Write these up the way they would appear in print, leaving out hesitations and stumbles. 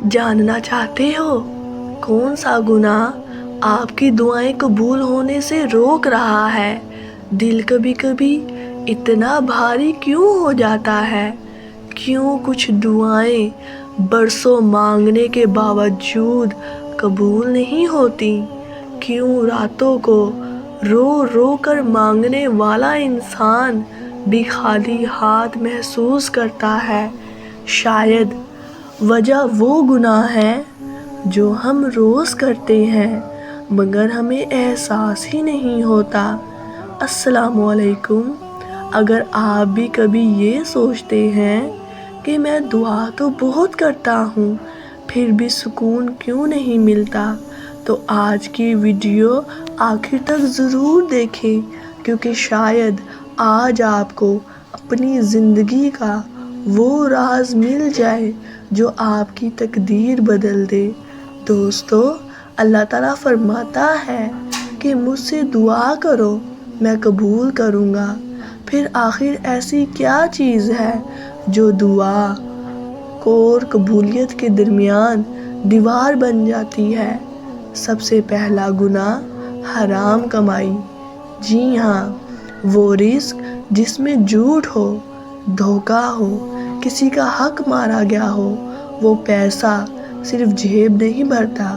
जानना चाहते हो कौन सा गुनाह आपकी दुआएं कबूल होने से रोक रहा है? दिल कभी कभी इतना भारी क्यों हो जाता है? क्यों कुछ दुआएं बरसों मांगने के बावजूद कबूल नहीं होती? क्यों रातों को रो रो कर मांगने वाला इंसान भी खाली हाथ महसूस करता है? शायद वजह वो गुनाह है जो हम रोज़ करते हैं मगर हमें एहसास ही नहीं होता। अस्सलामुअलैकुम। अगर आप भी कभी ये सोचते हैं कि मैं दुआ तो बहुत करता हूँ फिर भी सुकून क्यों नहीं मिलता, तो आज की वीडियो आखिर तक ज़रूर देखें, क्योंकि शायद आज आपको अपनी ज़िंदगी का वो राज मिल जाए जो आपकी तकदीर बदल दे। दोस्तों, अल्लाह ताला फरमाता है कि मुझसे दुआ करो मैं कबूल करूँगा। फिर आखिर ऐसी क्या चीज़ है जो दुआ और कबूलियत के दरमियान दीवार बन जाती है? सबसे पहला गुनाह हराम कमाई। जी हाँ, वो रिस्क जिसमें झूठ हो, धोखा हो, किसी का हक मारा गया हो। वो पैसा सिर्फ जेब नहीं भरता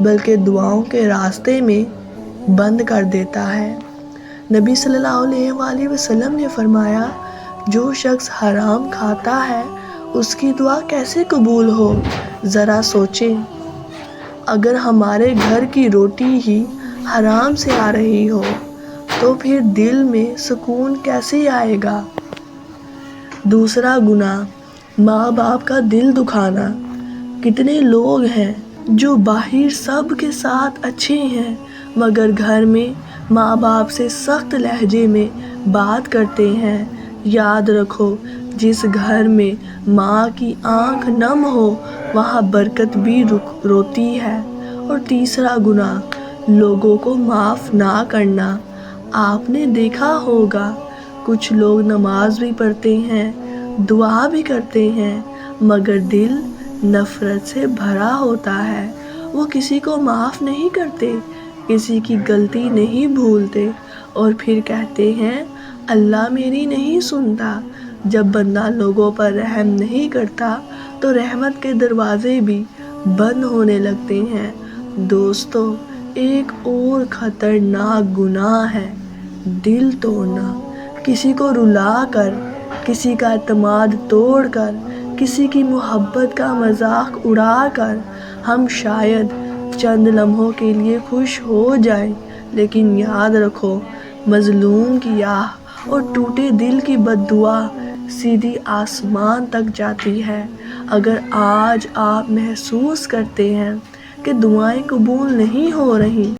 बल्कि दुआओं के रास्ते में बंद कर देता है। नबी सल्लल्लाहु अलैहि वसल्लम ने फरमाया, जो शख्स हराम खाता है उसकी दुआ कैसे कबूल हो? ज़रा सोचें, अगर हमारे घर की रोटी ही हराम से आ रही हो तो फिर दिल में सुकून कैसे आएगा? दूसरा गुनाह, माँ बाप का दिल दुखाना। कितने लोग हैं जो बाहर सब के साथ अच्छे हैं मगर घर में माँ बाप से सख्त लहजे में बात करते हैं। याद रखो, जिस घर में माँ की आंख नम हो वहाँ बरकत भी रोती है। और तीसरा गुनाह, लोगों को माफ़ ना करना। आपने देखा होगा कुछ लोग नमाज भी पढ़ते हैं, दुआ भी करते हैं मगर दिल नफ़रत से भरा होता है। वो किसी को माफ़ नहीं करते, किसी की गलती नहीं भूलते और फिर कहते हैं अल्लाह मेरी नहीं सुनता। जब बंदा लोगों पर रहम नहीं करता तो रहमत के दरवाजे भी बंद होने लगते हैं। दोस्तों, एक और ख़तरनाक गुनाह है दिल तोड़ना। किसी को रुला कर, किसी का एतमाद तोड़ कर, किसी की मोहब्बत का मजाक उड़ा कर हम शायद चंद लम्हों के लिए खुश हो जाएं, लेकिन याद रखो, मजलूम की आह और टूटे दिल की बद्दुआ सीधी आसमान तक जाती है। अगर आज आप महसूस करते हैं कि दुआएं कबूल नहीं हो रही